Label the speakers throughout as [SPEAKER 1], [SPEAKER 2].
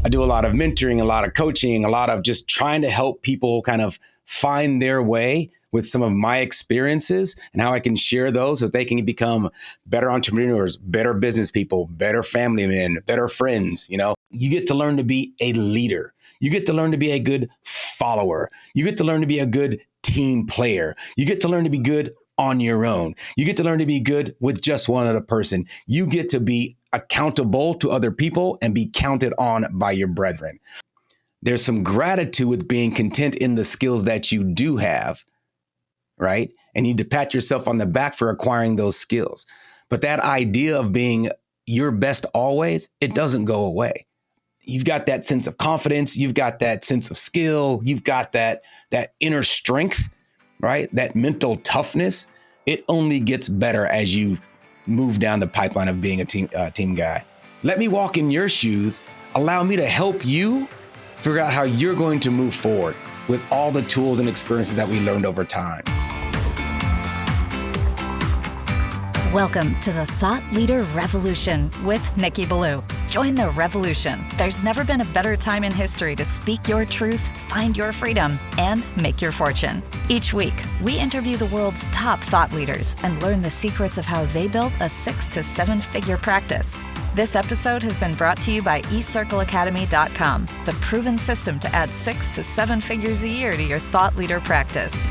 [SPEAKER 1] I do a lot of mentoring, a lot of coaching, a lot of just trying to help people kind of find their way with some of my experiences and how I can share those so that they can become better entrepreneurs, better business people, better family men, better friends. You get to learn to be a leader. You get to learn to be a good follower. You get to learn to be a good team player. You get to learn to be good on your own. You get to learn to be good with just one other person. You get to be accountable to other people and be counted on by your brethren. There's some gratitude with being content in the skills that you do have, right? And you need to pat yourself on the back for acquiring those skills. But that idea of being your best always, it doesn't go away. You've got that sense of confidence. You've got that sense of skill. You've got that inner strength, right? That mental toughness. It only gets better as you move down the pipeline of being a team guy. Let me walk in your shoes. Allow me to help you figure out how you're going to move forward with all the tools and experiences that we learned over time.
[SPEAKER 2] Welcome to the Thought Leader Revolution with Nikki Ballou. Join the revolution. There's never been a better time in history to speak your truth, find your freedom, and make your fortune. Each week, we interview the world's top thought leaders and learn the secrets of how they built a 6 to 7 figure practice. This episode has been brought to you by eCircleAcademy.com, the proven system to add 6 to 7 figures a year to your thought leader practice.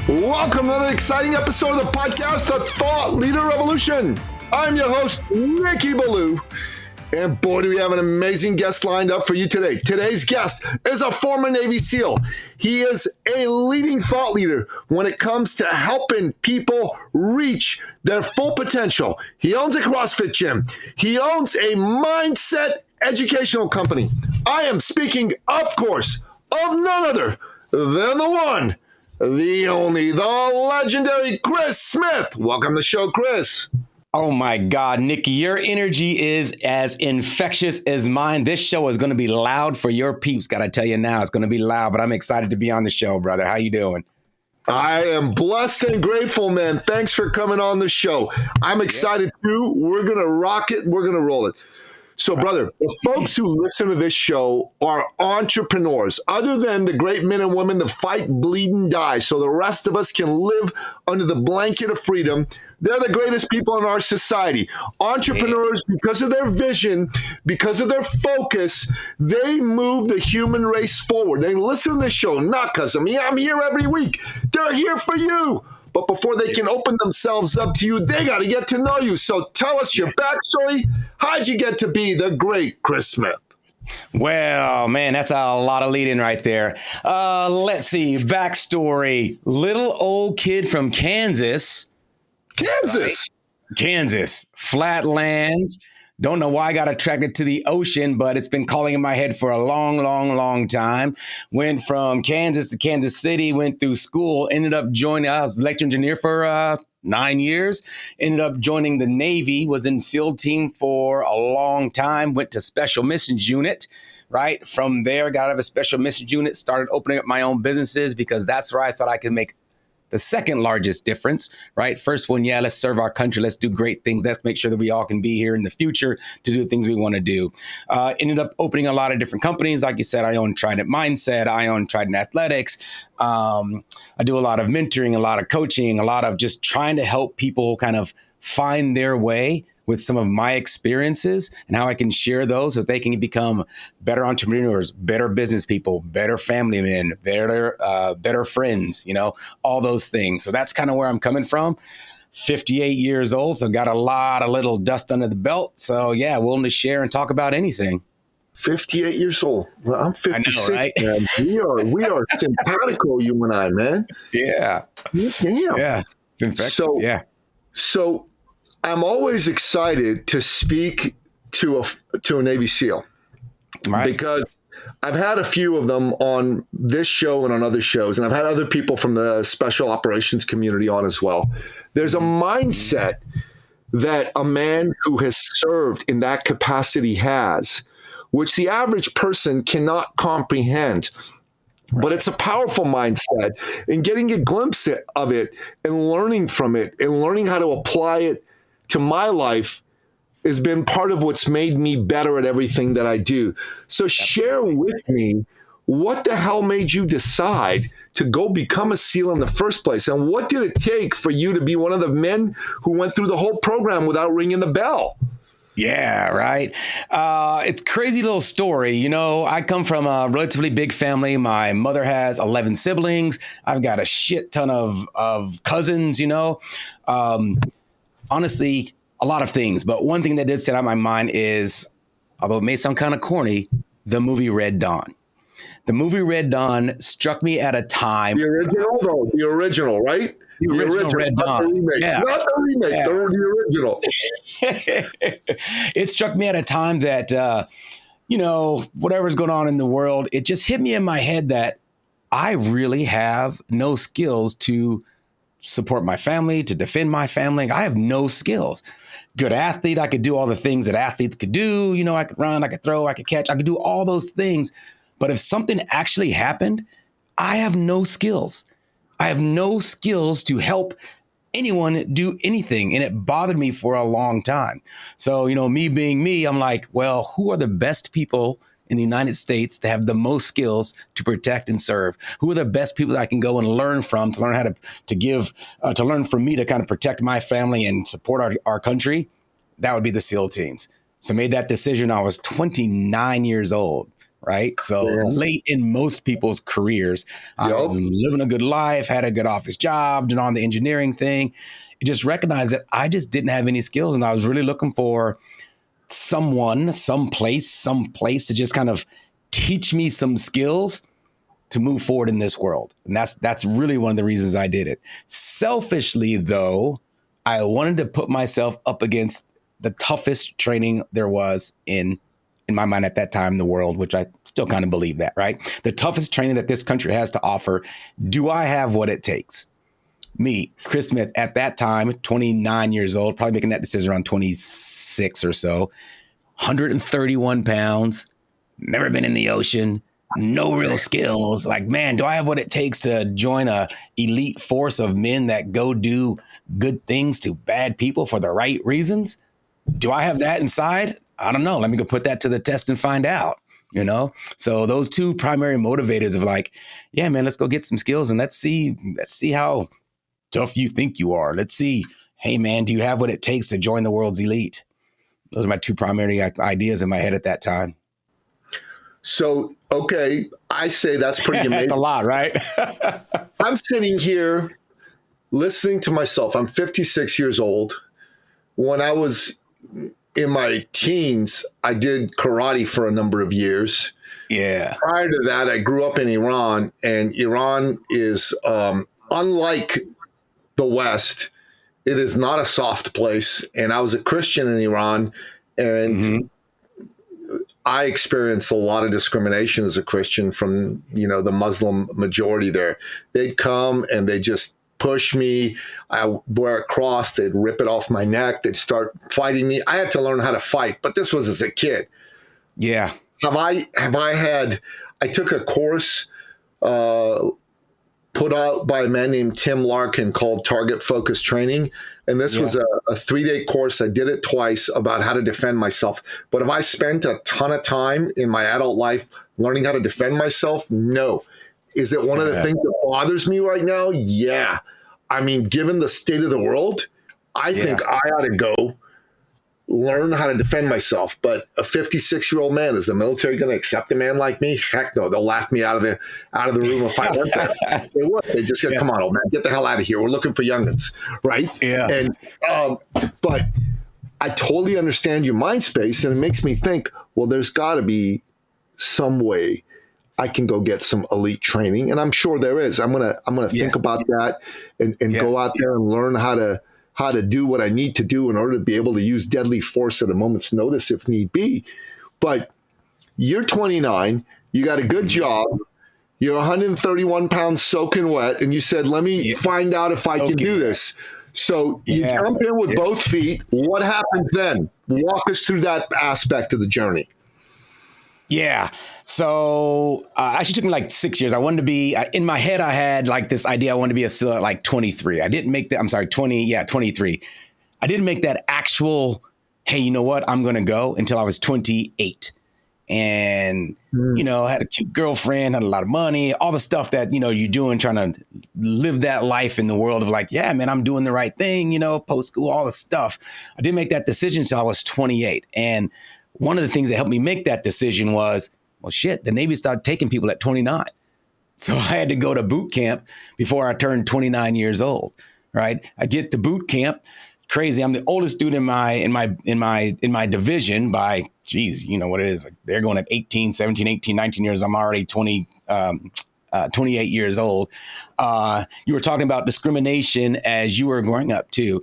[SPEAKER 3] Welcome to another exciting episode of the podcast, The Thought Leader Revolution. I'm your host, Nikki Ballou. And boy, do we have an amazing guest lined up for you today. Today's guest is a former Navy SEAL. He is a leading thought leader when it comes to helping people reach their full potential. He owns a CrossFit gym. He owns a mindset educational company. I am speaking, of course, of none other than the one, the only, the legendary Chris Smith. Welcome to the show, Chris.
[SPEAKER 1] Oh my God, Nikki, your energy is as infectious as mine. This show is going to be loud for your peeps. Got to tell you now, it's going to be loud, but I'm excited to be on the show, brother. How you doing?
[SPEAKER 3] I am blessed and grateful, man. Thanks for coming on the show. I'm excited too. We're going to rock it. We're going to roll it. So, brother, the folks who listen to this show are entrepreneurs, other than the great men and women that fight, bleed, and die, so the rest of us can live under the blanket of freedom. They're the greatest people in our society. Entrepreneurs, because of their vision, because of their focus, they move the human race forward. They listen to this show, not because of me. I'm here every week. They're here for you. But before they can open themselves up to you, they got to get to know you. So tell us your backstory. How'd you get to be the great Chris Smith?
[SPEAKER 1] Well, man, that's a lot of lead-in right there. Let's see. Backstory. Little old kid from Kansas. Kansas. Flatlands. Don't know why I got attracted to the ocean, but it's been calling in my head for a long time. Went from Kansas to Kansas City, went through school, ended up joining, I was electrical engineer for 9 years, ended up joining the Navy, was in SEAL team for a long time, went to Special Missions Unit, right? From there, got out of a Special Missions Unit, started opening up my own businesses because that's where I thought I could make the second largest difference, right? First one, let's serve our country. Let's do great things. Let's make sure that we all can be here in the future to do the things we want to do. Ended up opening a lot of different companies. Like you said, I own Trident Mindset. I own Trident Athletics. I do a lot of mentoring, a lot of coaching, a lot of just trying to help people kind of find their way with some of my experiences and how I can share those so that they can become better entrepreneurs, better business people, better family men, better friends, all those things. So that's kind of where I'm coming from. 58 years old, so got a lot of little dust under the belt. So willing to share and talk about anything.
[SPEAKER 3] 58 years old. Well, I'm 56.
[SPEAKER 1] I know, right?
[SPEAKER 3] Man. We are simpatico, you and I, man.
[SPEAKER 1] Yeah.
[SPEAKER 3] Damn.
[SPEAKER 1] Yeah. It's infectious.
[SPEAKER 3] So I'm always excited to speak to a Navy SEAL, right? Because I've had a few of them on this show and on other shows, and I've had other people from the special operations community on as well. There's a mindset that a man who has served in that capacity has, which the average person cannot comprehend. Right. But it's a powerful mindset, and getting a glimpse of it and learning from it and learning how to apply it to my life has been part of what's made me better at everything that I do. So share with me, what the hell made you decide to go become a SEAL in the first place? And what did it take for you to be one of the men who went through the whole program without ringing the bell?
[SPEAKER 1] Yeah, right. It's a crazy little story. You know, I come from a relatively big family. My mother has 11 siblings. I've got a shit ton of cousins, you know. Honestly, a lot of things. But one thing that did sit on my mind is, although it may sound kind of corny, the movie Red Dawn. The movie Red Dawn struck me at a time.
[SPEAKER 3] The original, though. The original, right?
[SPEAKER 1] The original Red Dawn.
[SPEAKER 3] Not the remake.
[SPEAKER 1] Yeah.
[SPEAKER 3] Not the remake. Yeah. The original.
[SPEAKER 1] It struck me at a time that, you know, whatever's going on in the world, it just hit me in my head that I really have no skills to support my family, to defend my family. I have no skills. Good athlete. I could do all the things that athletes could do. You know, I could run, I could throw, I could catch, I could do all those things. But if something actually happened, I have no skills. I have no skills to help anyone do anything. And it bothered me for a long time. So, you know, me being me, I'm like, well, who are the best people in the United States that have the most skills to protect and serve? Who are the best people that I can go and learn from, to learn how to give, to learn from me to kind of protect my family and support our country? That would be the SEAL teams. So made that decision. I was 29 years old. Right. So late in most people's careers, I was living a good life, had a good office job, did on the engineering thing. I just recognized that I just didn't have any skills. And I was really looking for someone, someplace to just kind of teach me some skills to move forward in this world. And that's really one of the reasons I did it. Selfishly, though, I wanted to put myself up against the toughest training there was in my mind at that time in the world, which I still kind of believe that, right? The toughest training that this country has to offer. Do I have what it takes? Me, Chris Smith, at that time, 29 years old, probably making that decision around 26 or so, 131 pounds, never been in the ocean, no real skills. Like, man, do I have what it takes to join a elite force of men that go do good things to bad people for the right reasons? Do I have that inside? I don't know. Let me go put that to the test and find out, you know? So those two primary motivators of like, yeah, man, let's go get some skills and let's see how tough you think you are. Let's see, hey, man, do you have what it takes to join the world's elite? Those are my two primary ideas in my head at that time.
[SPEAKER 3] So, okay, I say that's pretty amazing.
[SPEAKER 1] That's a lot, right?
[SPEAKER 3] I'm sitting here listening to myself. I'm 56 years old. When I was in my teens, I did karate for a number of years.
[SPEAKER 1] Yeah.
[SPEAKER 3] Prior to that, I grew up in Iran, and Iran is, unlike the West, it is not a soft place. And I was a Christian in Iran, and I experienced a lot of discrimination as a Christian from, you know, the Muslim majority there. They'd come and they just push me. I wear a cross. They'd rip it off my neck. They'd start fighting me. I had to learn how to fight, but this was as a kid.
[SPEAKER 1] Yeah.
[SPEAKER 3] I took a course put out by a man named Tim Larkin called Target Focus Training. And this was a 3-day course. I did it twice about how to defend myself. But have I spent a ton of time in my adult life learning how to defend myself? No. Is it one of the things that bothers me right now? Yeah. I mean, given the state of the world, I think I ought to go learn how to defend myself. But a 56-year-old man, is the military going to accept a man like me? Heck no. They'll laugh me out of the room if I went there. They would. They just said, come on, old man, get the hell out of here. We're looking for youngins, right?
[SPEAKER 1] Yeah.
[SPEAKER 3] And but I totally understand your mind space, and it makes me think, well, there's got to be some way I can go get some elite training, and I'm sure there is. I'm gonna think about that and go out there and learn how to do what I need to do in order to be able to use deadly force at a moment's notice if need be. But you're 29, you got a good job, you're 131 pounds soaking wet, and you said, let me find out if I can do this. So you jump in with both feet. What happens then? Walk us through that aspect of the journey.
[SPEAKER 1] Yeah. So actually took me like 6 years. I wanted to be, in my head, I had like this idea I wanted to be a SEAL at like 23. I didn't make that, 23. I didn't make that actual, hey, you know what? I'm going to go until I was 28. And, I had a cute girlfriend, had a lot of money, all the stuff that, you're doing, trying to live that life in the world of like, yeah, man, I'm doing the right thing, post school, all the stuff. I didn't make that decision until I was 28. And one of the things that helped me make that decision was, well, shit, the Navy started taking people at 29. So I had to go to boot camp before I turned 29 years old, right? I get to boot camp. Crazy. I'm the oldest student in my division by, geez, you know what it is. Like they're going at 18, 17, 18, 19 years. I'm already 28 years old. You were talking about discrimination as you were growing up too.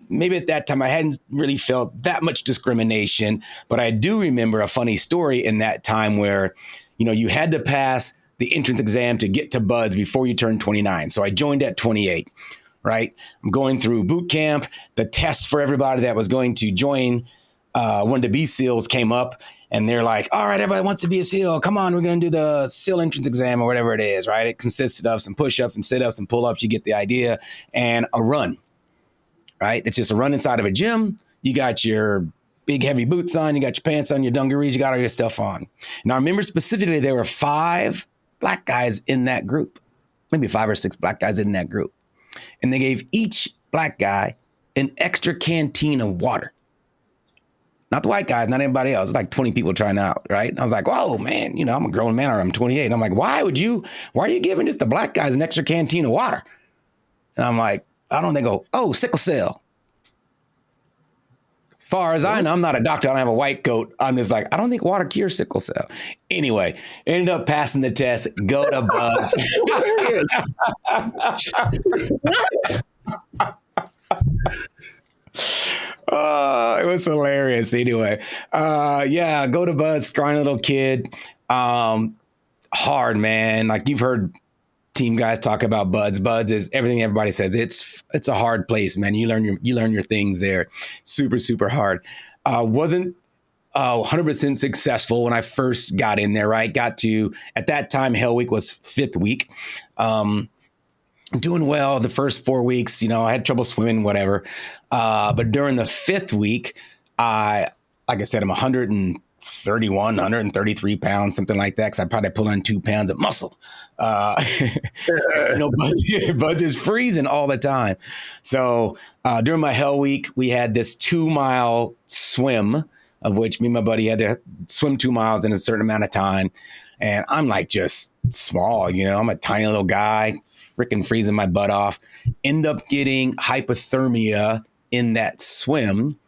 [SPEAKER 1] Maybe at that time I hadn't really felt that much discrimination, but I do remember a funny story in that time where, you had to pass the entrance exam to get to BUD/S before you turned 29. So I joined at 28. Right? I'm going through boot camp. The test for everybody that was going to join, wanted to be SEALs came up, and they're like, all right, everybody wants to be a SEAL. Come on, we're going to do the SEAL entrance exam or whatever it is, right? It consisted of some push-ups, some sit-ups, some pull-ups. You get the idea, and a run, right? It's just a run inside of a gym. You got your big heavy boots on, you got your pants on, your dungarees, you got all your stuff on. Now, I remember specifically there were 5 black guys in that group, maybe 5 or 6 black guys in that group. And they gave each black guy an extra canteen of water. Not the white guys, not anybody else. It's like 20 people trying out, right? And I was like, whoa, man, I'm a grown man, or I'm 28. And I'm like, why are you giving just the black guys an extra canteen of water? And I'm like, They go, oh, sickle cell. As far as I know, I'm not a doctor. I don't have a white coat. I'm just like, I don't think water cures sickle cell. Anyway, ended up passing the test. Go to BUD/S. It was hilarious. Anyway, go to BUD/S. Scrawny little kid. Hard, man. Like you've heard team guys talk about BUD/S. BUD/S is everything everybody says. It's a hard place, man. You learn your things there. Super, super hard. Wasn't 100% successful when I first got in there, right? Got to, at that time, Hell Week was 5th week. Doing well the first 4 weeks, I had trouble swimming, whatever. But during the 5th week, like I said, I'm 131, 133 pounds, something like that, because I probably pulled on 2 pounds of muscle. BUD/S is freezing all the time. So during my Hell Week, we had this 2-mile swim, of which me and my buddy had to swim 2 miles in a certain amount of time. And I'm like just small, I'm a tiny little guy, freaking freezing my butt off. End up getting hypothermia in that swim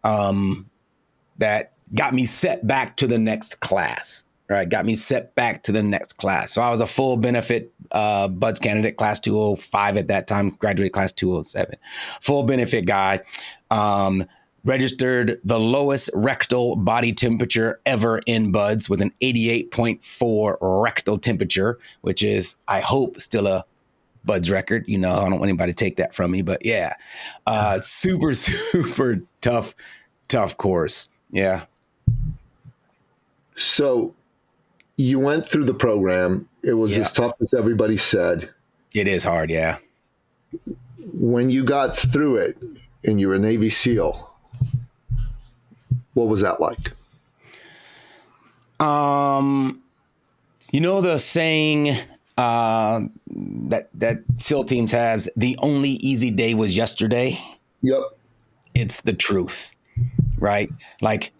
[SPEAKER 1] that got me set back to the next class. Right, got me set back to the next class. So I was a full benefit BUD/S candidate, class 205 at that time, graduated class 207. Full benefit guy. Registered the lowest rectal body temperature ever in BUD/S with an 88.4 rectal temperature, which is, I hope, still a BUD/S record. I don't want anybody to take that from me, but yeah, super, super tough course. Yeah.
[SPEAKER 3] So you went through the program. It was as tough as everybody said.
[SPEAKER 1] It is hard, yeah.
[SPEAKER 3] When you got through it and you were a Navy SEAL, what was that like?
[SPEAKER 1] The saying that SEAL teams has, the only easy day was yesterday.
[SPEAKER 3] Yep.
[SPEAKER 1] It's the truth, right? Like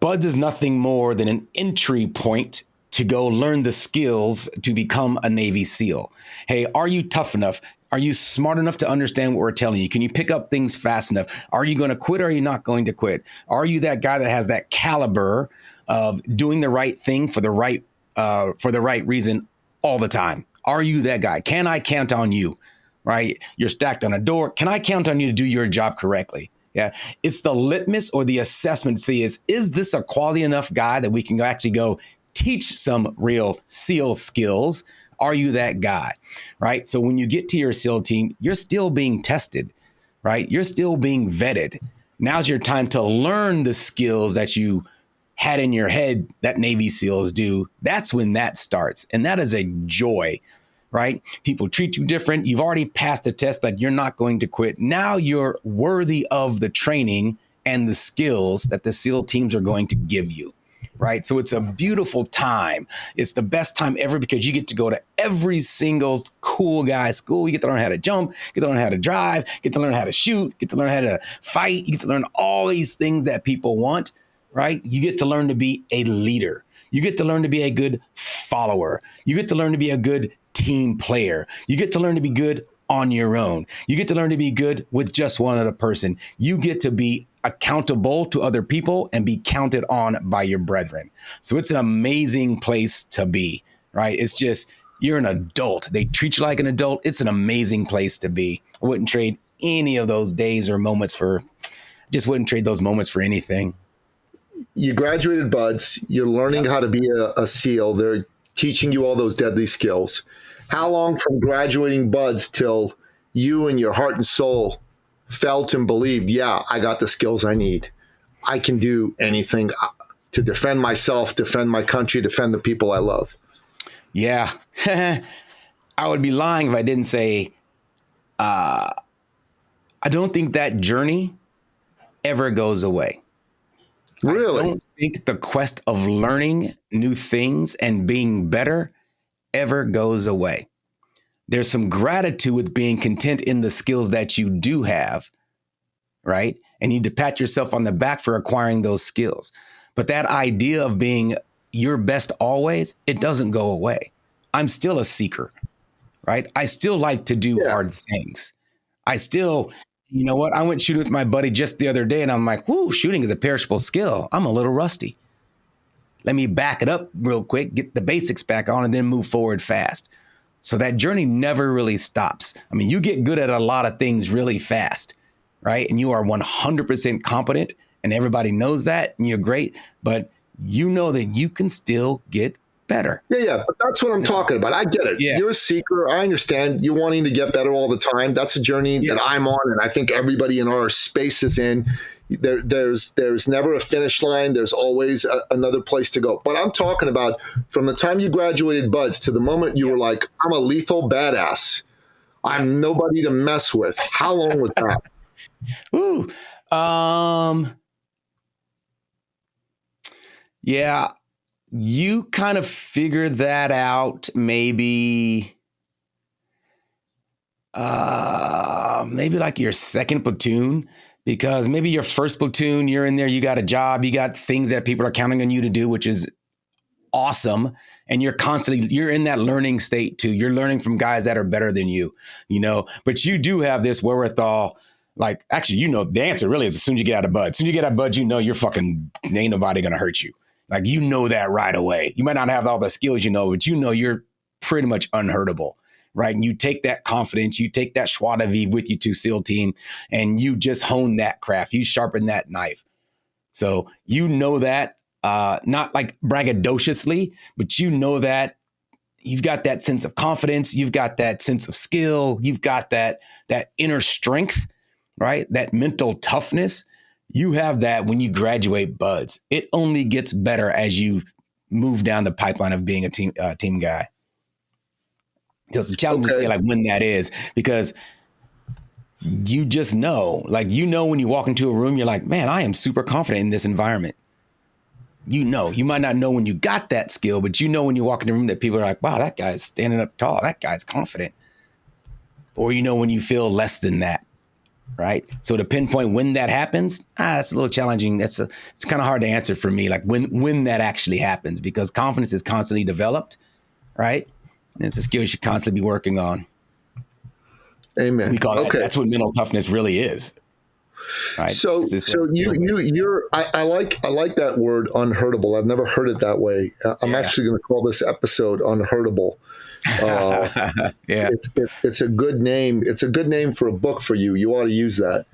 [SPEAKER 1] BUD/S is nothing more than an entry point to go learn the skills to become a Navy SEAL. Hey, are you tough enough? Are you smart enough to understand what we're telling you? Can you pick up things fast enough? Are you going to quit or are you not going to quit? Are you that guy that has that caliber of doing the right thing for the right reason all the time? Are you that guy? Can I count on you? Right? You're stacked on a door. Can I count on you to do your job correctly? Yeah. It's the litmus or the assessment to see is this a quality enough guy that we can actually go teach some real SEAL skills? Are you that guy? Right? So when you get to your SEAL team, you're still being tested, right? You're still being vetted. Now's your time to learn the skills that you had in your head that Navy SEALs do. That's when that starts. And that is a joy right? People treat you different. You've already passed the test that you're not going to quit. Now you're worthy of the training and the skills that the SEAL teams are going to give you, right? So it's a beautiful time. It's the best time ever because you get to go to every single cool guy school. You get to learn how to jump, get to learn how to drive, get to learn how to shoot, get to learn how to fight. You get to learn all these things that people want, right? You get to learn to be a leader. You get to learn to be a good follower. You get to learn to be a good team player. You get to learn to be good on your own. You get to learn to be good with just one other person. You get to be accountable to other people and be counted on by your brethren. So it's an amazing place to be, right? It's just, you're an adult. They treat you like an adult. It's an amazing place to be. I wouldn't trade any of those days or moments just wouldn't trade those moments for anything.
[SPEAKER 3] You graduated BUD/S. You're learning how to be a SEAL. They're teaching you all those deadly skills. How long from graduating BUD/S till you and your heart and soul felt and believed, yeah, I got the skills I need. I can do anything to defend myself, defend my country, defend the people I love?
[SPEAKER 1] Yeah. I would be lying if I didn't say, I don't think that journey ever goes away.
[SPEAKER 3] Really?
[SPEAKER 1] I don't think the quest of learning new things and being better ever goes away. There's some gratitude with being content in the skills that you do have, right? And you need to pat yourself on the back for acquiring those skills. But that idea of being your best always, it doesn't go away. I'm still a seeker, right? I still like to do hard things. I still, you know what? I went shooting with my buddy just the other day and I'm like, whoo, shooting is a perishable skill. I'm a little rusty. Let me back it up real quick, get the basics back on and then move forward fast. So that journey never really stops. I mean, you get good at a lot of things really fast, right? And you are 100% competent and everybody knows that and you're great, but you know that you can still get better.
[SPEAKER 3] Yeah. But that's what I'm talking about. I get it. Yeah. You're a seeker. I understand you wanting to get better all the time. That's a journey that I'm on. And I think everybody in our space is in. There's never a finish line. There's always another place to go. But I'm talking about from the time you graduated BUD/S to the moment you were like, I'm a lethal badass. I'm nobody to mess with. How long was that?
[SPEAKER 1] Yeah, you kind of figured that out maybe like your second platoon, because maybe your first platoon, you're in there, you got a job, you got things that people are counting on you to do, which is awesome. And you're in that learning state too. You're learning from guys that are better than you, but you do have this wherewithal. Like, actually, the answer really is as soon as you get out of BUD/S. As soon as you get out of BUD/S, you're fucking, ain't nobody going to hurt you. Like, that right away. You might not have all the skills, but you're pretty much unhurtable, right? And you take that confidence, you take that joie de vivre with you to SEAL team, and you just hone that craft. You sharpen that knife. So that, not like braggadociously, but that you've got that sense of confidence. You've got that sense of skill. You've got that inner strength, right? That mental toughness. You have that when you graduate BUD/S. It only gets better as you move down the pipeline of being a team guy. So it's a challenge to say like when that is, because you just know, when you walk into a room, you're like, man, I am super confident in this environment. You might not know when you got that skill, but when you walk in the room that people are like, wow, that guy's standing up tall. That guy's confident. Or when you feel less than that. Right. So to pinpoint when that happens, that's a little challenging. It's kind of hard to answer for me, like when that actually happens, because confidence is constantly developed. Right. And it's a skill you should constantly be working on.
[SPEAKER 3] Amen.
[SPEAKER 1] We call that. That's what mental toughness really is. Right.
[SPEAKER 3] So I like that word, unhurtable. I've never heard it that way. I'm actually going to call this episode Unhurtable. It's a good name. It's a good name for a book for you. You ought to use that.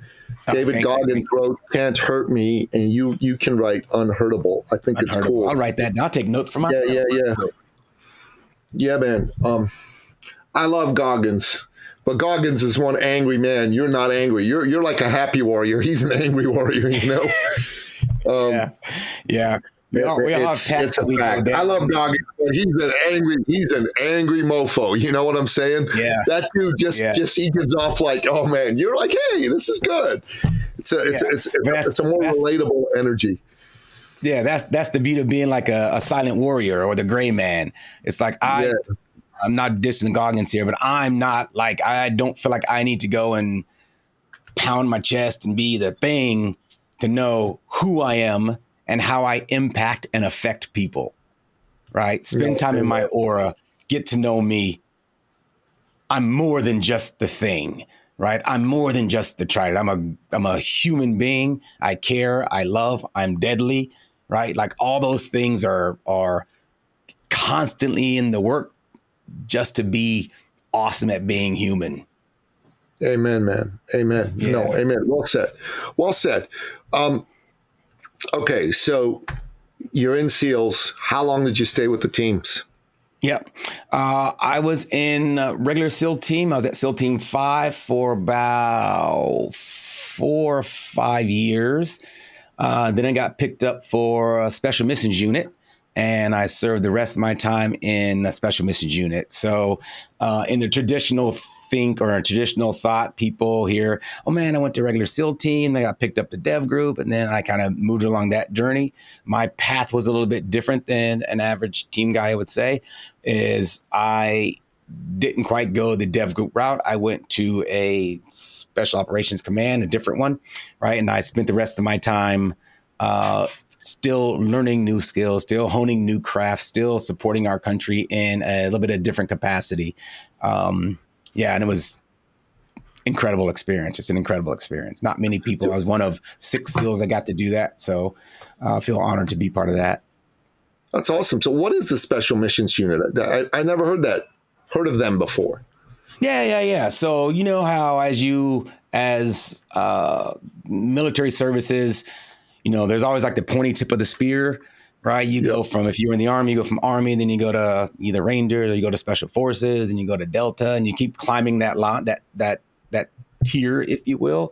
[SPEAKER 3] David Goggins wrote "Can't Hurt Me," and you can write "Unhurtable." I think it's cool.
[SPEAKER 1] I'll write that down. I'll take notes for myself.
[SPEAKER 3] Yeah, man. I love Goggins, but Goggins is one angry man. You're not angry. You're like a happy warrior. He's an angry warrior.
[SPEAKER 1] We all have
[SPEAKER 3] It's
[SPEAKER 1] paths
[SPEAKER 3] a
[SPEAKER 1] that we go
[SPEAKER 3] fact.
[SPEAKER 1] down.
[SPEAKER 3] I love Doggy. He's an angry mofo. You know what I'm saying?
[SPEAKER 1] Yeah.
[SPEAKER 3] That dude just he gets off like, oh man, you're like, hey, this is good. It's a more relatable energy.
[SPEAKER 1] Yeah, that's the beauty of being like a silent warrior or the gray man. It's like I'm not dissing Goggins here, but I'm not like, I don't feel like I need to go and pound my chest and be the thing to know who I am and how I impact and affect people, right? Spend time in my aura, get to know me. I'm more than just the thing, right? I'm more than just the Trident. I'm a human being. I care, I love, I'm deadly, right? Like all those things are constantly in the work just to be awesome at being human.
[SPEAKER 3] Amen, man. Amen.
[SPEAKER 1] Yeah.
[SPEAKER 3] No, amen. Well said. Well said. Okay, so you're in SEALs. How long did you stay with the teams?
[SPEAKER 1] Yep. I was in regular SEAL team. I was at SEAL Team 5 for about 4 or 5 years. Then I got picked up for a special missions unit, and I served the rest of my time in a special missions unit. So in the traditional traditional thought, people hear, oh man, I went to regular SEAL team. I got picked up to dev group, and then I kind of moved along that journey. My path was a little bit different than an average team guy, I would say, is I didn't quite go the dev group route. I went to a special operations command, a different one, right? And I spent the rest of my time still learning new skills, still honing new crafts, still supporting our country in a little bit of different capacity. And it was incredible experience. It's an incredible experience. Not many people. I was one of 6 SEALs that got to do that. So I feel honored to be part of that.
[SPEAKER 3] That's awesome. So what is the special missions unit? I never heard of them before.
[SPEAKER 1] Yeah. So you know how as military services, you know, there's always like the pointy tip of the spear, right? You go from, if you were in the Army, you go from Army, then you go to either Rangers or you go to Special Forces and you go to Delta, and you keep climbing that that tier, if you will.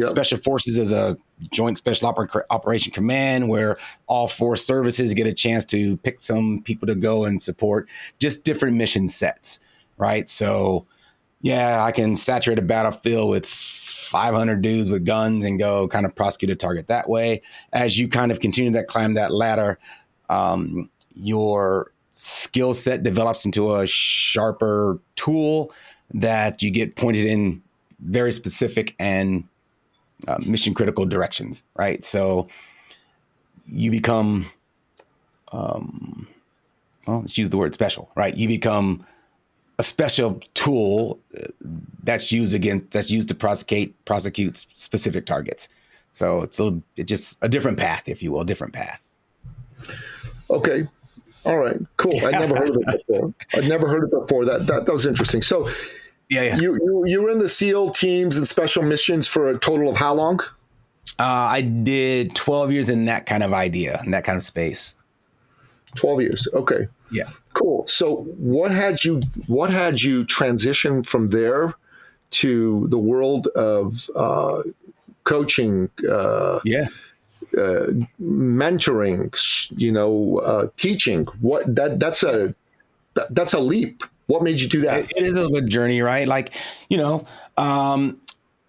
[SPEAKER 1] Special Forces is a joint special operation command where all 4 services get a chance to pick some people to go and support just different mission sets, right? So yeah, I can saturate a battlefield with 500 dudes with guns and go kind of prosecute a target that way. As you kind of continue to climb that ladder, your skill set develops into a sharper tool that you get pointed in very specific and mission critical directions, right? So you become, let's use the word special, right? You become a special tool that's used to prosecute specific targets. So it's just a different path, if you will, different path.
[SPEAKER 3] Okay. All right, cool. I'd never heard of it before. That was interesting. So you were in the SEAL teams and special missions for a total of how long?
[SPEAKER 1] I did 12 years in that kind of space.
[SPEAKER 3] 12 years. Okay.
[SPEAKER 1] Yeah.
[SPEAKER 3] Cool. So what had you transition from there to the world of coaching, mentoring, teaching? That's a leap. What made you do that?
[SPEAKER 1] It is a good journey, right? Like, like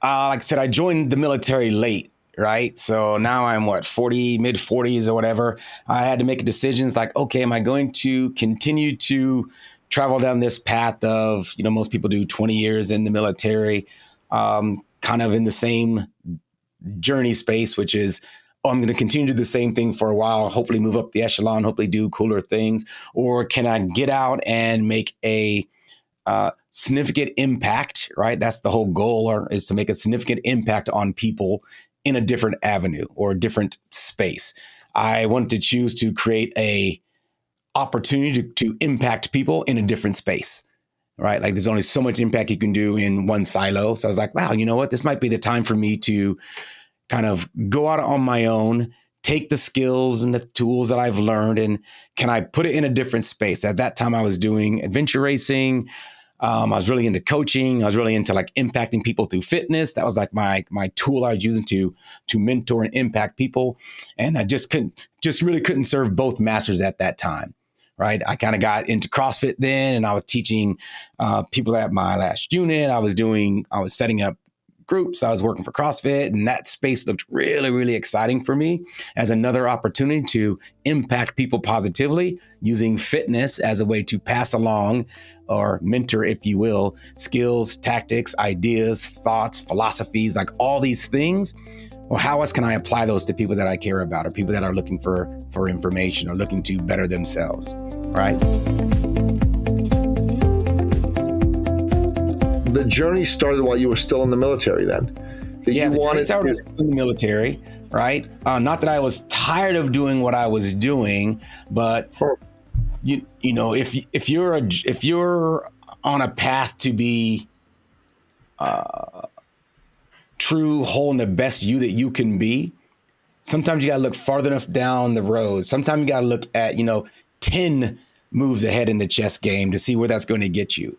[SPEAKER 1] I said, I joined the military late. Right. So now I'm mid 40s or whatever. I had to make decisions like, okay, am I going to continue to travel down this path of, most people do 20 years in the military, kind of in the same journey space, which is, I'm going to continue to do the same thing for a while, hopefully move up the echelon, hopefully do cooler things. Or can I get out and make a significant impact, right? That's the whole goal, is to make a significant impact on people in a different avenue or a different space. I wanted to choose to create a opportunity to impact people in a different space, right? Like there's only so much impact you can do in one silo. So I was like, wow, you know what? This might be the time for me to kind of go out on my own, take the skills and the tools that I've learned, and can I put it in a different space? At that time I was doing adventure racing. I was really into coaching. I was really into like impacting people through fitness. That was like my tool I was using to mentor and impact people. And I just really couldn't serve both masters at that time. Right. I kind of got into CrossFit then, and I was teaching people at my last unit. I was setting up groups. I was working for CrossFit, and that space looked really, really exciting for me as another opportunity to impact people positively using fitness as a way to pass along or mentor, if you will, skills, tactics, ideas, thoughts, philosophies, like all these things. Well, how else can I apply those to people that I care about, or people that are looking for information or looking to better themselves, right?
[SPEAKER 3] The journey started while you were still in the military then?
[SPEAKER 1] Journey started in the military, right? Not that I was tired of doing what I was doing, but you know, if you're on a path to be true, whole, and the best you that you can be, sometimes you got to look farther enough down the road. Sometimes you got to look at, 10 moves ahead in the chess game to see where that's going to get you.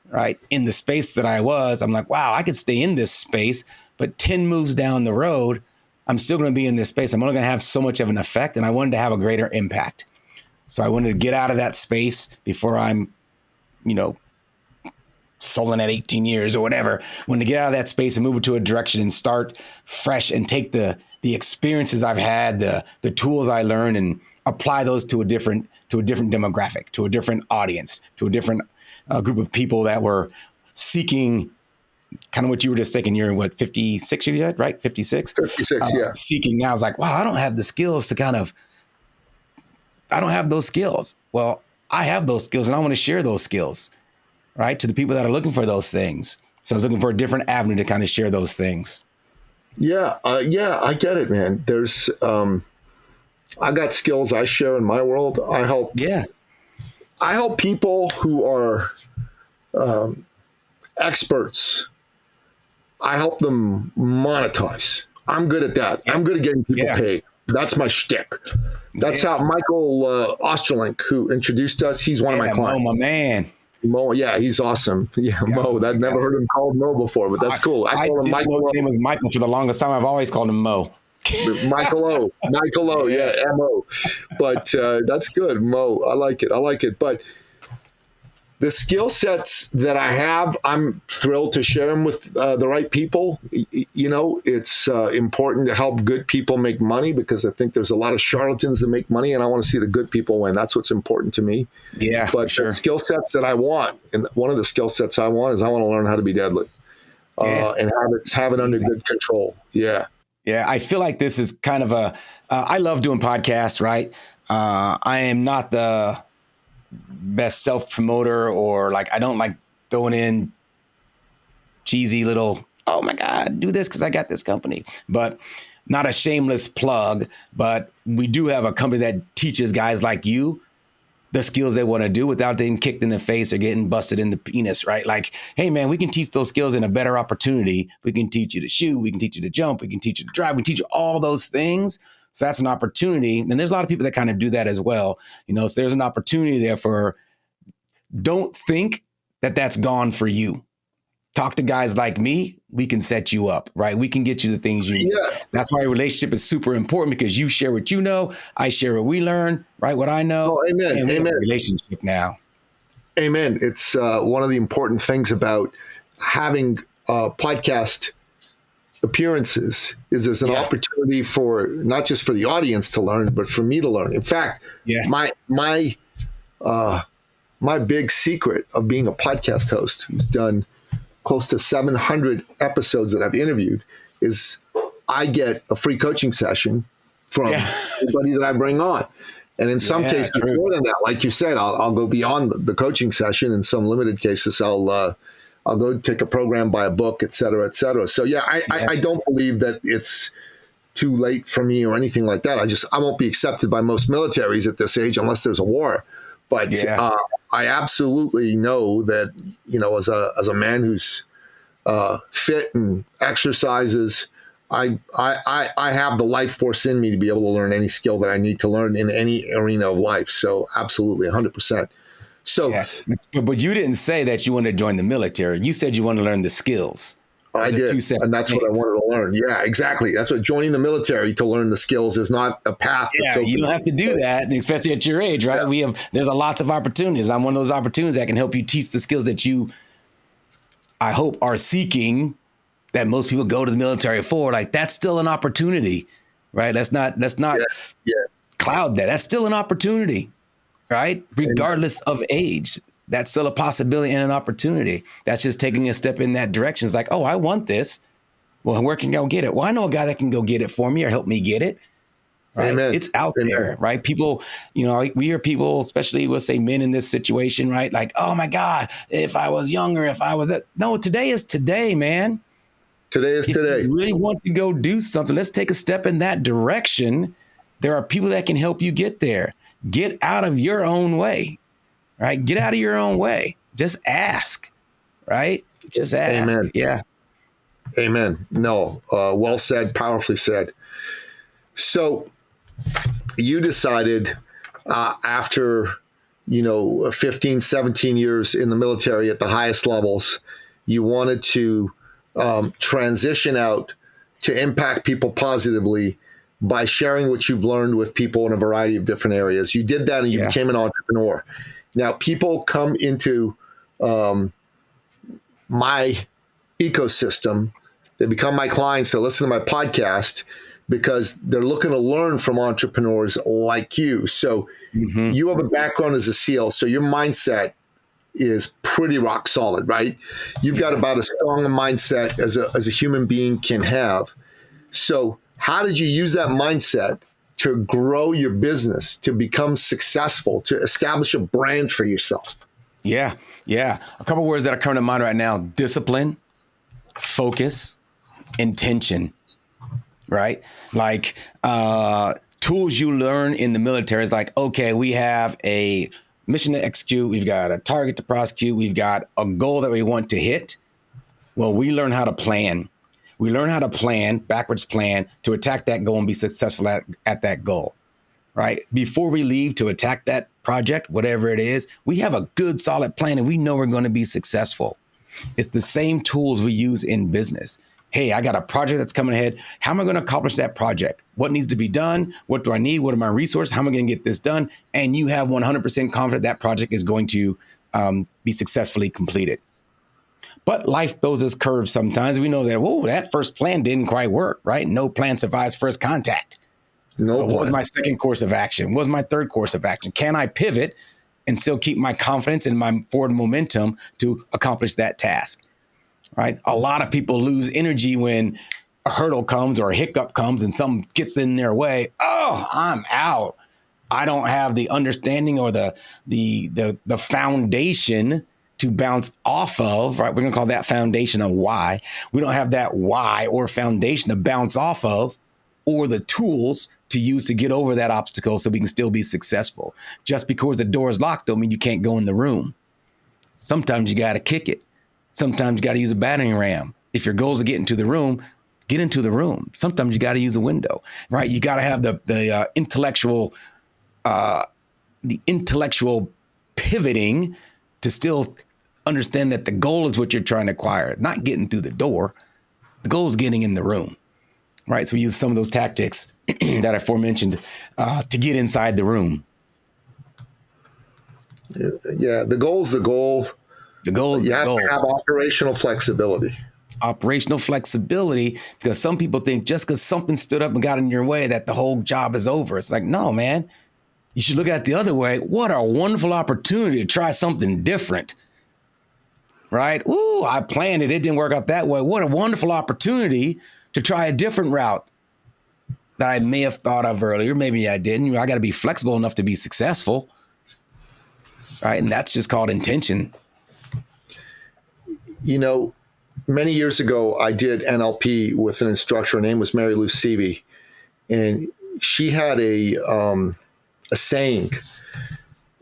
[SPEAKER 1] Right. In the space that I was, I'm like, wow, I could stay in this space, but 10 moves down the road, I'm still going to be in this space. I'm only going to have so much of an effect, and I wanted to have a greater impact. So I wanted to get out of that space before I'm, sullen at 18 years or whatever. Wanted to get out of that space and move into a direction and start fresh and take the experiences I've had, the tools I learned, and apply those to a different demographic, to a different audience, to a different group of people that were seeking kind of what you were just saying. You're 56 you said, right? 56?
[SPEAKER 3] 56, yeah.
[SPEAKER 1] Seeking now is like, wow, I don't have the skills I don't have those skills. Well, I have those skills, and I want to share those skills, right, to the people that are looking for those things. So I was looking for a different avenue to kind of share those things.
[SPEAKER 3] Yeah, I get it, man. There's, I got skills I share in my world. I help people who are experts. I help them monetize. I'm good at that. I'm good at getting people paid. That's my shtick. That's how Michael Osterlink, who introduced us, he's one of my clients.
[SPEAKER 1] Mo, my man.
[SPEAKER 3] Mo, yeah, he's awesome. Yeah, Mo. I've never heard him called Mo before, but that's cool. I call him Michael.
[SPEAKER 1] His name was Michael for the longest time. I've always called him Mo.
[SPEAKER 3] Michael O, yeah, M-O. But that's good, Mo. I like it. But the skill sets that I have, I'm thrilled to share them with the right people. It's important to help good people make money, because I think there's a lot of charlatans that make money, and I want to see the good people win. That's what's important to me.
[SPEAKER 1] Yeah,
[SPEAKER 3] but
[SPEAKER 1] sure.
[SPEAKER 3] The skill sets that I want, and one of the skill sets I want is I want to learn how to be deadly and have it under good control. Yeah.
[SPEAKER 1] Yeah, I feel like this is kind of I love doing podcasts, right? I am not the best self-promoter, or I don't like throwing in cheesy little, oh my God, do this because I got this company. But not a shameless plug, but we do have a company that teaches guys like you the skills they want to do without getting kicked in the face or getting busted in the penis, right? Like, hey man, we can teach those skills in a better opportunity. We can teach you to shoot. We can teach you to jump. We can teach you to drive. We can teach you all those things. So that's an opportunity. And there's a lot of people that kind of do that as well. So there's an opportunity there don't think that that's gone for you. Talk to guys like me. We can set you up, right? We can get you the things you need. Yeah. That's why a relationship is super important, because you share what you know. I share what we learn, right? What I know.
[SPEAKER 3] Oh, amen.
[SPEAKER 1] And we have a relationship now.
[SPEAKER 3] Amen. It's one of the important things about having podcast appearances is there's an opportunity for not just for the audience to learn, but for me to learn. In fact, my big secret of being a podcast host who's done close to 700 episodes that I've interviewed is I get a free coaching session from anybody that I bring on. And in some cases, more than that, like you said, I'll go beyond the coaching session. In some limited cases, I'll go take a program, buy a book, et cetera, et cetera. So I don't believe that it's too late for me or anything like that. I won't be accepted by most militaries at this age unless there's a war. But I absolutely know that, as a man who's fit and exercises, I have the life force in me to be able to learn any skill that I need to learn in any arena of life. So absolutely, 100%. So,
[SPEAKER 1] yeah. But you didn't say that you wanted to join the military. You said you want to learn the skills.
[SPEAKER 3] I did, and that's what I wanted to learn. Yeah, exactly. That's what joining the military to learn the skills is not a path.
[SPEAKER 1] Yeah, you don't have to do that, especially at your age, right? Yeah. There's a lots of opportunities. I'm one of those opportunities that can help you teach the skills that you, I hope, are seeking. That most people go to the military for. Like, that's still an opportunity, right? Let's not cloud that. That's still an opportunity, right? Regardless of age. That's still a possibility and an opportunity. That's just taking a step in that direction. It's like, oh, I want this. Well, where can I go get it? Well, I know a guy that can go get it for me or help me get it. Right? Amen. It's out there, right? People, we hear people, especially we'll say men in this situation, right? Like, oh my God, if I was younger, if I was no, today is today, man.
[SPEAKER 3] Today is today.
[SPEAKER 1] If you really want to go do something, let's take a step in that direction. There are people that can help you get there. Get out of your own way. Right? Get out of your own way. Just ask, right? Just ask.
[SPEAKER 3] Amen.
[SPEAKER 1] Yeah.
[SPEAKER 3] Amen. No, well said, powerfully said. So you decided after, 15, 17 years in the military at the highest levels, you wanted to transition out to impact people positively by sharing what you've learned with people in a variety of different areas. You did that and you became an entrepreneur. Now, people come into my ecosystem. They become my clients. They listen to my podcast because they're looking to learn from entrepreneurs like you. So you have a background as a SEAL. So your mindset is pretty rock solid, right? You've got about as strong a mindset as a human being can have. So how did you use that mindset to grow your business, to become successful, to establish a brand for yourself?
[SPEAKER 1] Yeah. A couple of words that are coming to mind right now: discipline, focus, intention, right? Like tools you learn in the military is like, okay, we have a mission to execute. We've got a target to prosecute. We've got a goal that we want to hit. Well, we learn how to plan. We learn how to plan, backwards plan, to attack that goal and be successful at that goal, right? Before we leave to attack that project, whatever it is, we have a good, solid plan and we know we're going to be successful. It's the same tools we use in business. Hey, I got a project that's coming ahead. How am I going to accomplish that project? What needs to be done? What do I need? What are my resources? How am I going to get this done? And you have 100% confidence that project is going to be successfully completed. But life throws us curves sometimes. We know that, that first plan didn't quite work, right? No plan survives first contact. What was my second course of action? What was my third course of action? Can I pivot and still keep my confidence and my forward momentum to accomplish that task, right? A lot of people lose energy when a hurdle comes or a hiccup comes and something gets in their way. Oh, I'm out. I don't have the understanding or the foundation to bounce off of, right? We're going to call that foundation a why. We don't have that why or foundation to bounce off of, or the tools to use to get over that obstacle so we can still be successful. Just because the door is locked don't mean you can't go in the room. Sometimes you got to kick it. Sometimes you got to use a battering ram. If your goal is to get into the room, get into the room. Sometimes you got to use a window, right? You got to have the intellectual pivoting to still understand that the goal is what you're trying to acquire, not getting through the door. The goal is getting in the room, right? So we use some of those tactics that I aforementioned to get inside the room.
[SPEAKER 3] Yeah, the goal is the goal.
[SPEAKER 1] The goal is
[SPEAKER 3] you
[SPEAKER 1] the goal.
[SPEAKER 3] You have to have operational flexibility.
[SPEAKER 1] Operational flexibility, because some people think just because something stood up and got in your way that the whole job is over. It's like, no, man. You should look at it the other way. What a wonderful opportunity to try something different, right? Ooh, I planned it. It didn't work out that way. What a wonderful opportunity to try a different route that I may have thought of earlier. Maybe I didn't. I got to be flexible enough to be successful, right? And that's just called intention.
[SPEAKER 3] Many years ago, I did NLP with an instructor. Her name was Mary Lou Seavey, and she had a saying,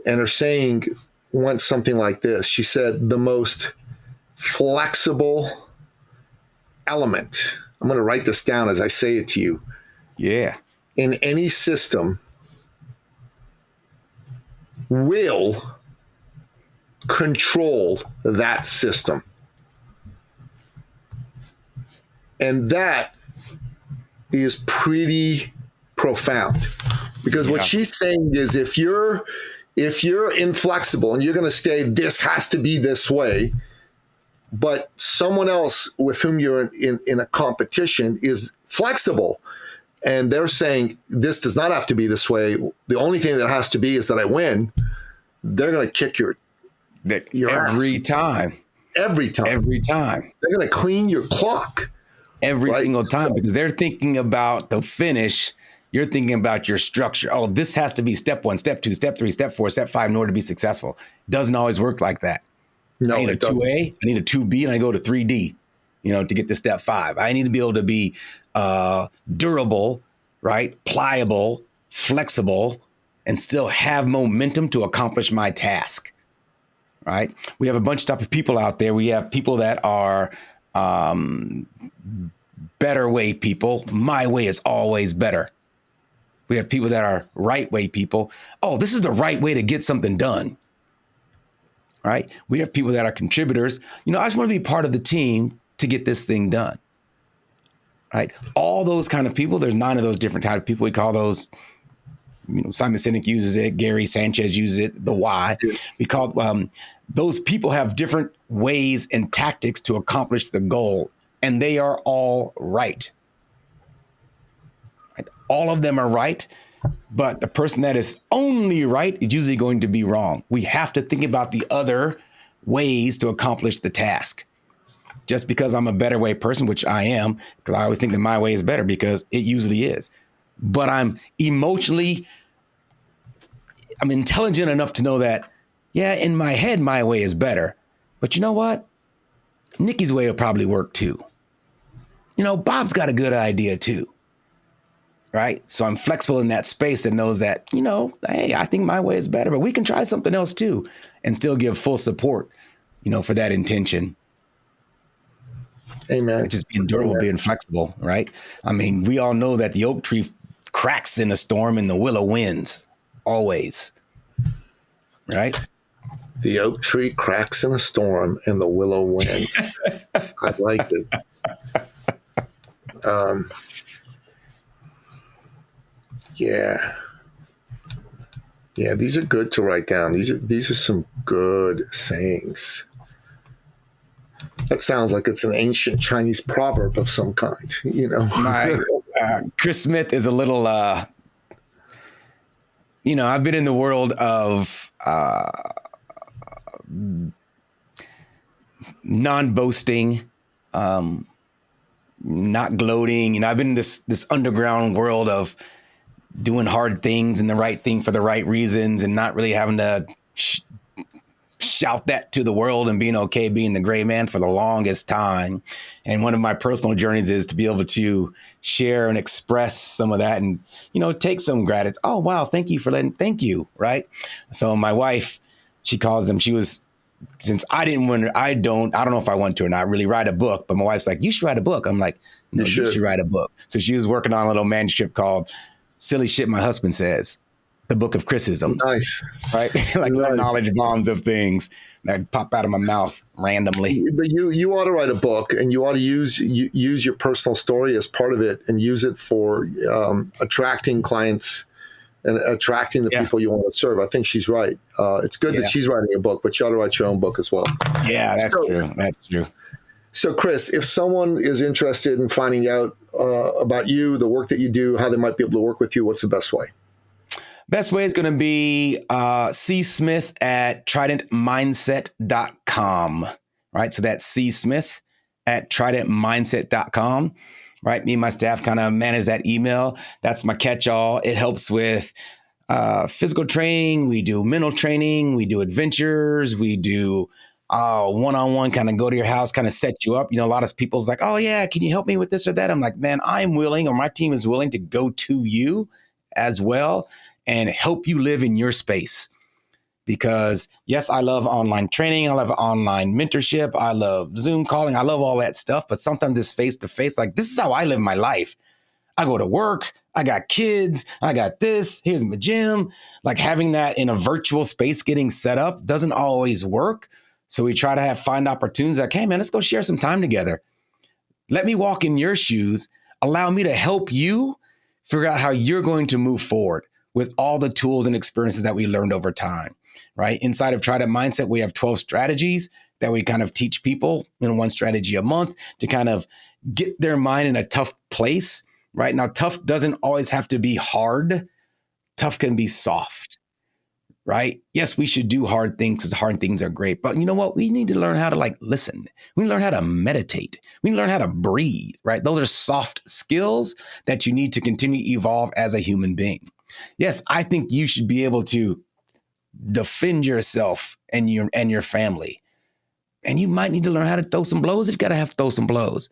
[SPEAKER 3] and her saying went something like this. She said, the most flexible element, I'm going to write this down as I say it to you.
[SPEAKER 1] Yeah.
[SPEAKER 3] In any system will control that system. And that is pretty profound, because what she's saying is if you're inflexible and you're going to say this has to be this way, but someone else with whom you're in a competition is flexible and they're saying this does not have to be this way, the only thing that has to be is that I win, they're going to kick your
[SPEAKER 1] every
[SPEAKER 3] ass.
[SPEAKER 1] time.
[SPEAKER 3] Every time. They're going to clean your clock.
[SPEAKER 1] Every single time, because they're thinking about the finish. You're thinking about your structure. Oh, this has to be step 1, step 2, step 3, step 4, step 5 in order to be successful. Doesn't always work like that.
[SPEAKER 3] No,
[SPEAKER 1] I need a 2A, I need a 2B, and I go to 3D, to get to step 5. I need to be able to be durable, right? Pliable, flexible, and still have momentum to accomplish my task, right? We have a bunch of type of people out there. We have people that are better way people. My way is always better. We have people that are right way people. Oh, this is the right way to get something done. Right? We have people that are contributors. I just want to be part of the team to get this thing done. Right? All those kind of people, there's 9 of those different types of people. We call those, Simon Sinek uses it, Gary Sanchez uses it, the why. We call those people have different ways and tactics to accomplish the goal, and they are all right. All of them are right, but the person that is only right is usually going to be wrong. We have to think about the other ways to accomplish the task. Just because I'm a better way person, which I am, because I always think that my way is better because it usually is. But I'm intelligent enough to know that, in my head, my way is better. But you know what? Nikki's way will probably work too. Bob's got a good idea too. Right? So I'm flexible in that space that knows that, hey, I think my way is better, but we can try something else too and still give full support, for that intention.
[SPEAKER 3] Amen.
[SPEAKER 1] It's just being durable, being flexible, right? We all know that the oak tree cracks in a storm and the willow wins always, right?
[SPEAKER 3] The oak tree cracks in a storm and the willow wins. I like it. Yeah, these are good to write down. These are some good sayings. That sounds like it's an ancient Chinese proverb of some kind,
[SPEAKER 1] My Chris Smith is a little, I've been in the world of non-boasting, not gloating. I've been in this underground world of doing hard things and the right thing for the right reasons and not really having to shout that to the world and being okay being the gray man for the longest time. And one of my personal journeys is to be able to share and express some of that and, take some gratitude. Oh, wow. Thank you. Right. So my wife, she calls them, since I don't know if I want to or not really write a book, but my wife's like, you should write a book. I'm like, no, you should write a book. So she was working on a little manuscript called Silly Shit My Husband Says, the book of Chrisisms. Nice. Right? Like little knowledge bombs of things that pop out of my mouth randomly.
[SPEAKER 3] But you ought to write a book, and you ought to use your personal story as part of it and use it for attracting clients and attracting the people you want to serve. I think she's right. It's good that she's writing a book, but you ought to write your own book as well.
[SPEAKER 1] Yeah, that's true. That's true.
[SPEAKER 3] So, Chris, if someone is interested in finding out about you, the work that you do, how they might be able to work with you, what's the best way?
[SPEAKER 1] Best way is going to be csmith at tridentmindset.com. Right. So that's csmith at tridentmindset.com. Right. Me and my staff kind of manage that email. That's my catch-all. It helps with physical training. We do mental training. We do adventures. We do one-on-one, kind of go to your house, kind of set you up. A lot of people's like, oh yeah, can you help me with this or that? I'm like, man, I'm willing, or my team is willing to go to you as well and help you live in your space. Because yes, I love online training. I love online mentorship. I love Zoom calling. I love all that stuff. But sometimes it's face to face. Like, this is how I live my life. I go to work, I got kids, I got this, here's my gym. Like having that in a virtual space getting set up doesn't always work. So we try to find opportunities like, hey man, let's go share some time together. Let me walk in your shoes. Allow me to help you figure out how you're going to move forward with all the tools and experiences that we learned over time, right? Inside of Trident Mindset, we have 12 strategies that we kind of teach people, one strategy a month to kind of get their mind in a tough place, right? Now, tough doesn't always have to be hard. Tough can be soft, right? Yes, we should do hard things because hard things are great. But you know what? We need to learn how to listen. We need to learn how to meditate. We need to learn how to breathe, right? Those are soft skills that you need to continue to evolve as a human being. Yes, I think you should be able to defend yourself and your family. And you might need to learn how to throw some blows if you got to throw some blows.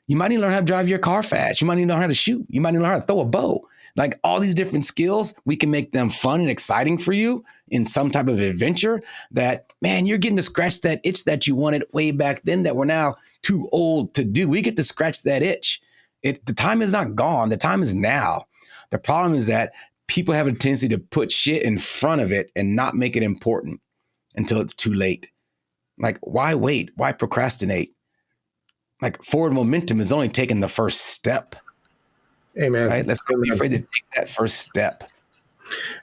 [SPEAKER 1] You might need to learn how to drive your car fast. You might need to learn how to shoot. You might need to learn how to throw a bow. Like all these different skills, we can make them fun and exciting for you in some type of adventure that, man, you're getting to scratch that itch that you wanted way back then that we're now too old to do. We get to scratch that itch. The time is not gone. The time is now. The problem is that people have a tendency to put shit in front of it and not make it important until it's too late. Like, why wait? Why procrastinate? Like, forward momentum is only taking the first step.
[SPEAKER 3] Amen.
[SPEAKER 1] Right? Let's not be afraid to take that first step.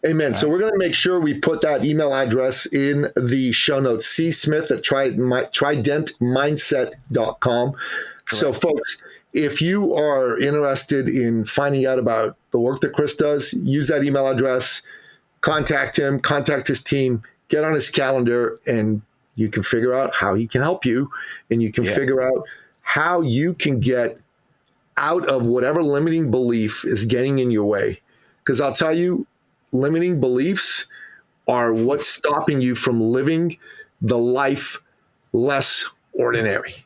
[SPEAKER 3] Amen. Right. So we're going to make sure we put that email address in the show notes, csmith@tridentmindset.com. Correct. So folks, if you are interested in finding out about the work that Chris does, use that email address, contact him, contact his team, get on his calendar, and you can figure out how he can help you, and you can figure out how you can get out of whatever limiting belief is getting in your way. Because I'll tell you, limiting beliefs are what's stopping you from living the life less ordinary.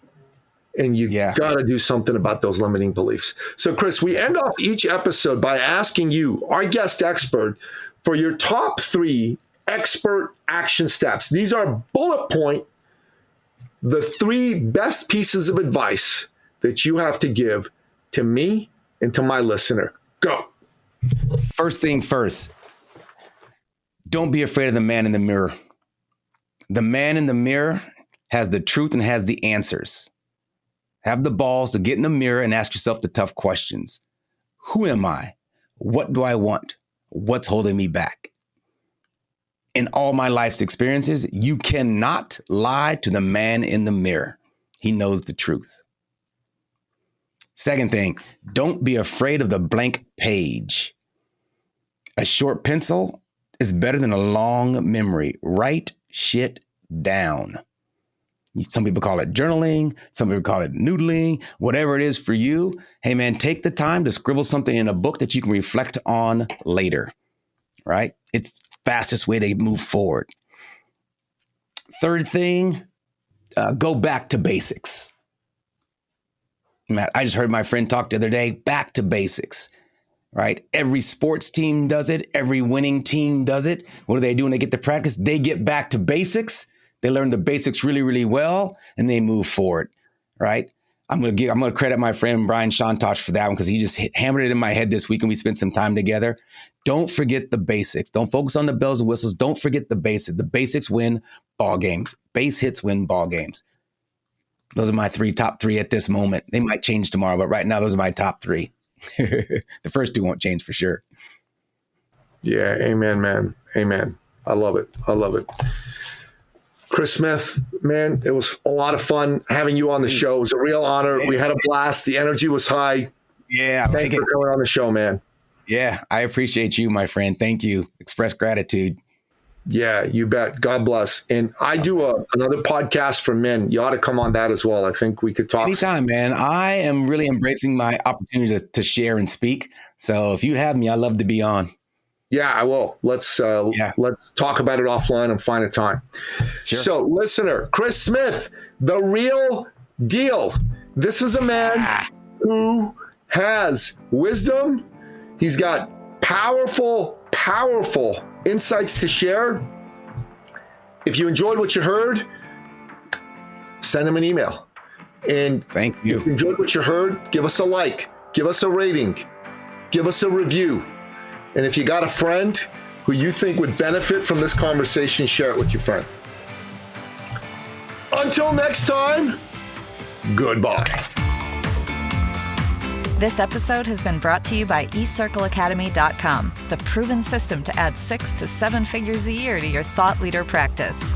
[SPEAKER 3] And you got to do something about those limiting beliefs. So, Chris, we end off each episode by asking you, our guest expert, for your top 3 expert action steps. These are bullet point, the 3 best pieces of advice that you have to give to me and to my listener. Go.
[SPEAKER 1] First thing first, don't be afraid of the man in the mirror. The man in the mirror has the truth and has the answers. Have the balls to get in the mirror and ask yourself the tough questions. Who am I? What do I want? What's holding me back? In all my life's experiences, you cannot lie to the man in the mirror. He knows the truth. Second thing, don't be afraid of the blank page. A short pencil is better than a long memory. Write shit down. Some people call it journaling. Some people call it noodling, whatever it is for you. Hey man, take the time to scribble something in a book that you can reflect on later, right? It's the fastest way to move forward. Third thing, go back to basics. Matt, I just heard my friend talk the other day, back to basics, right? Every sports team does it. Every winning team does it. What do they do when they get to practice? They get back to basics. They learn the basics really, really well, and they move forward, right? I'm gonna credit my friend Brian Shantosh for that one because he just hammered it in my head this week and we spent some time together. Don't forget the basics. Don't focus on the bells and whistles. Don't forget the basics. The basics win ball games. Base hits win ball games. Those are my top three at this moment. They might change tomorrow, but right now those are my top 3. The first 2 won't change for sure.
[SPEAKER 3] Yeah, amen, man. Amen. I love it. I love it. Chris Smith, man, it was a lot of fun having you on the show. It was a real honor. We had a blast. The energy was high.
[SPEAKER 1] Yeah.
[SPEAKER 3] Thanks for coming on the show, man.
[SPEAKER 1] Yeah, I appreciate you, my friend. Thank you. Express gratitude.
[SPEAKER 3] Yeah, you bet. God bless. And I do another podcast for men. You ought to come on that as well. I think we could talk.
[SPEAKER 1] Anytime, man. I am really embracing my opportunity to share and speak. So if you have me, I'd love to be on.
[SPEAKER 3] Yeah, I will. Let's talk about it offline and find a time. Sure. So, listener, Chris Smith, the real deal. This is a man who has wisdom. He's got powerful insights to share. If you enjoyed what you heard, send him an email. And
[SPEAKER 1] thank you.
[SPEAKER 3] If you enjoyed what you heard, give us a like, give us a rating. give us a review. And if you got a friend who you think would benefit from this conversation, share it with your friend. Until next time, goodbye.
[SPEAKER 2] This episode has been brought to you by eCircleAcademy.com, the proven system to add 6 to 7 figures a year to your thought leader practice.